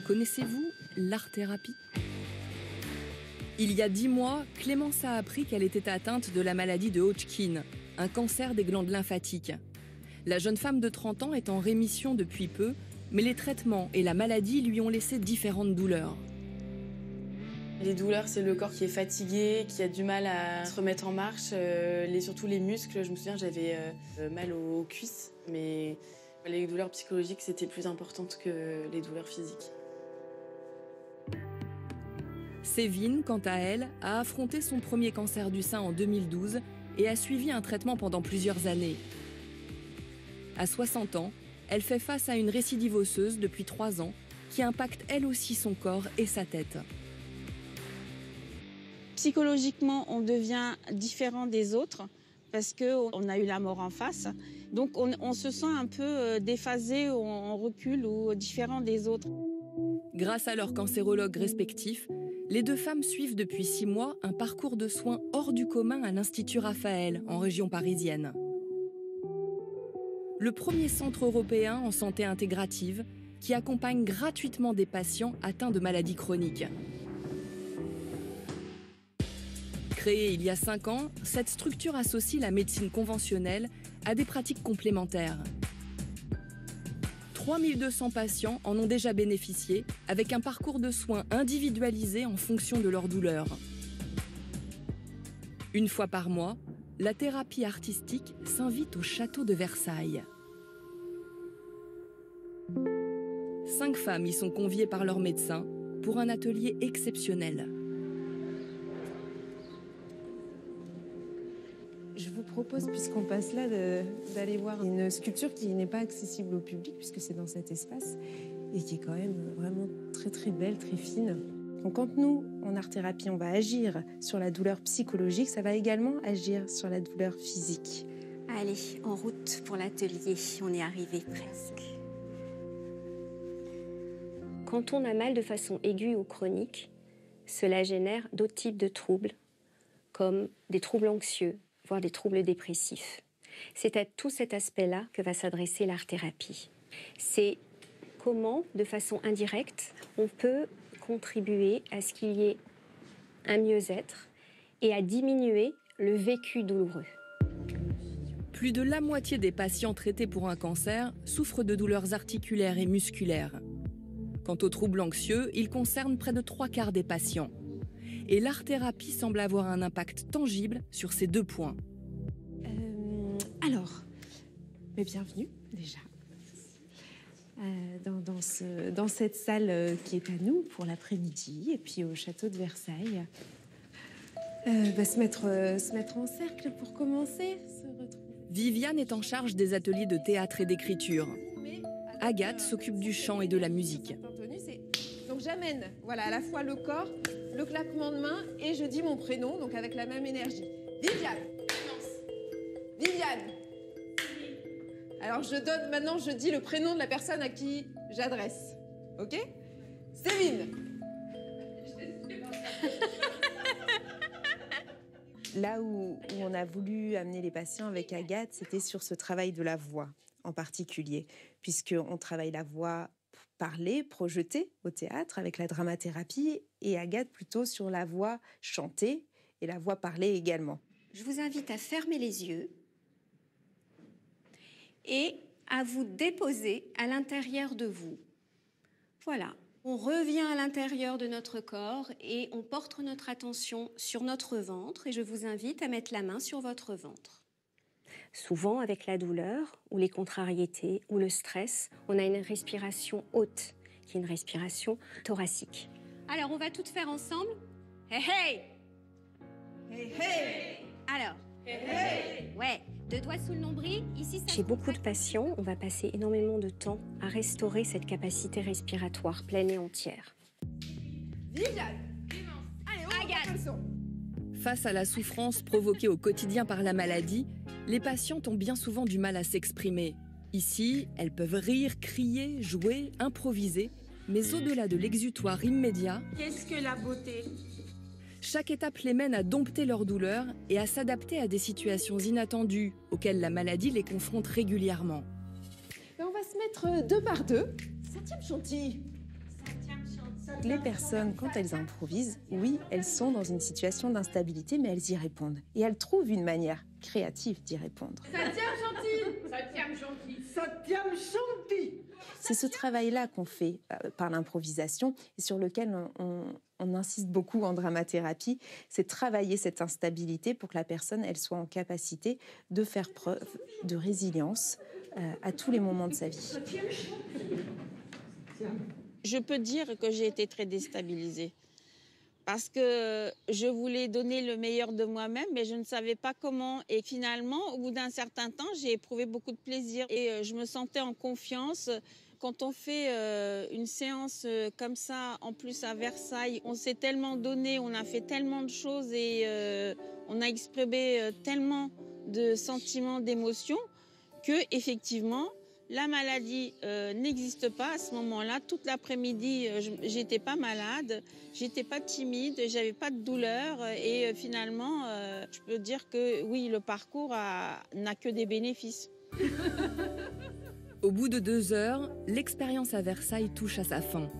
Connaissez-vous l'art-thérapie? Il y a 10 mois, Clémence a appris qu'elle était atteinte de la maladie de Hodgkin, un cancer des glandes lymphatiques. La jeune femme de 30 ans est en rémission depuis peu, mais les traitements et la maladie lui ont laissé différentes douleurs. Les douleurs, c'est le corps qui est fatigué, qui a du mal à se remettre en marche, surtout les muscles. Je me souviens, j'avais mal aux cuisses, mais les douleurs psychologiques, c'était plus important que les douleurs physiques. Sévine, quant à elle, a affronté son premier cancer du sein en 2012 et a suivi un traitement pendant plusieurs années. À 60 ans, elle fait face à une récidive osseuse depuis 3 ans qui impacte elle aussi son corps et sa tête. Psychologiquement, on devient différent des autres parce qu'on a eu la mort en face. Donc on se sent un peu déphasé, on recule ou différent des autres. Grâce à leurs cancérologues respectifs, les deux femmes suivent depuis 6 mois un parcours de soins hors du commun à l'Institut Raphaël, en région parisienne. Le premier centre européen en santé intégrative qui accompagne gratuitement des patients atteints de maladies chroniques. Créée il y a 5 ans, cette structure associe la médecine conventionnelle à des pratiques complémentaires. 3200 patients en ont déjà bénéficié, avec un parcours de soins individualisé en fonction de leur douleur. Une fois par mois, la thérapie artistique s'invite au château de Versailles. 5 femmes y sont conviées par leur médecin pour un atelier exceptionnel. Je vous propose, puisqu'on passe là, d'aller voir une sculpture qui n'est pas accessible au public, puisque c'est dans cet espace, et qui est quand même vraiment très très belle, très fine. Donc quand nous, en art-thérapie, on va agir sur la douleur psychologique, ça va également agir sur la douleur physique. Allez, en route pour l'atelier, on est arrivé presque. Quand on a mal de façon aiguë ou chronique, cela génère d'autres types de troubles, comme des troubles anxieux, voire des troubles dépressifs. C'est à tout cet aspect-là que va s'adresser l'art-thérapie. C'est comment, de façon indirecte, on peut contribuer à ce qu'il y ait un mieux-être et à diminuer le vécu douloureux. Plus de la moitié des patients traités pour un cancer souffrent de douleurs articulaires et musculaires. Quant aux troubles anxieux, ils concernent près de 3/4 des patients. Et l'art-thérapie semble avoir un impact tangible sur ces 2 points. Bienvenue déjà dans cette salle qui est à nous pour l'après-midi et puis au château de Versailles. Se mettre en cercle pour commencer. Viviane est en charge des ateliers de théâtre et d'écriture. Agathe s'occupe du chant et de la musique. Donc j'amène à la fois le corps, le claquement de main et je dis mon prénom, donc avec la même énergie. Viviane. Viviane. Alors maintenant je dis le prénom de la personne à qui j'adresse. Ok? Sévine. Là où on a voulu amener les patients avec Agathe, c'était sur ce travail de la voix en particulier, puisqu'on travaille la voix parlée, projetée au théâtre avec la dramathérapie, et Agathe plutôt sur la voix chantée et la voix parlée également. Je vous invite à fermer les yeux et à vous déposer à l'intérieur de vous. Voilà, on revient à l'intérieur de notre corps et on porte notre attention sur notre ventre et je vous invite à mettre la main sur votre ventre. Souvent, avec la douleur ou les contrariétés ou le stress, on a une respiration haute, qui est une respiration thoracique. Alors, on va toutes faire ensemble. Hey, hey! Hey, hey! Alors, hey, hey! Ouais, 2 doigts sous le nombril. Ici, ça. Chez beaucoup de patients, on va passer énormément de temps à restaurer cette capacité respiratoire pleine et entière. Viviane! Allez, Agathe! Face à la souffrance provoquée au quotidien par la maladie, les patientes ont bien souvent du mal à s'exprimer. Ici, elles peuvent rire, crier, jouer, improviser, mais au-delà de l'exutoire immédiat, qu'est-ce que la beauté? Chaque étape les mène à dompter leur douleur et à s'adapter à des situations inattendues auxquelles la maladie les confronte régulièrement. On va se mettre 2 par 2. Ça tient, Chantilly. Ça tient. Les personnes, quand elles improvisent, oui, elles sont dans une situation d'instabilité, mais elles y répondent. Et elles trouvent une manière créative d'y répondre. Ça tient gentil. Ça tient gentil. Ça tient gentil. C'est ce travail-là qu'on fait par l'improvisation et sur lequel on insiste beaucoup en dramathérapie, c'est travailler cette instabilité pour que la personne elle soit en capacité de faire preuve de résilience à tous les moments de sa vie. Je peux dire que j'ai été très déstabilisée parce que je voulais donner le meilleur de moi-même, mais je ne savais pas comment. Et finalement, au bout d'un certain temps, j'ai éprouvé beaucoup de plaisir et je me sentais en confiance. Quand on fait une séance comme ça, en plus à Versailles, on s'est tellement donné, on a fait tellement de choses et on a exprimé tellement de sentiments, d'émotions que effectivement, la maladie n'existe pas à ce moment-là. Toute l'après-midi, j'étais pas malade, j'étais pas timide, j'avais pas de douleur et finalement, je peux dire que oui, le parcours n'a que des bénéfices. Au bout de 2 heures, l'expérience à Versailles touche à sa fin.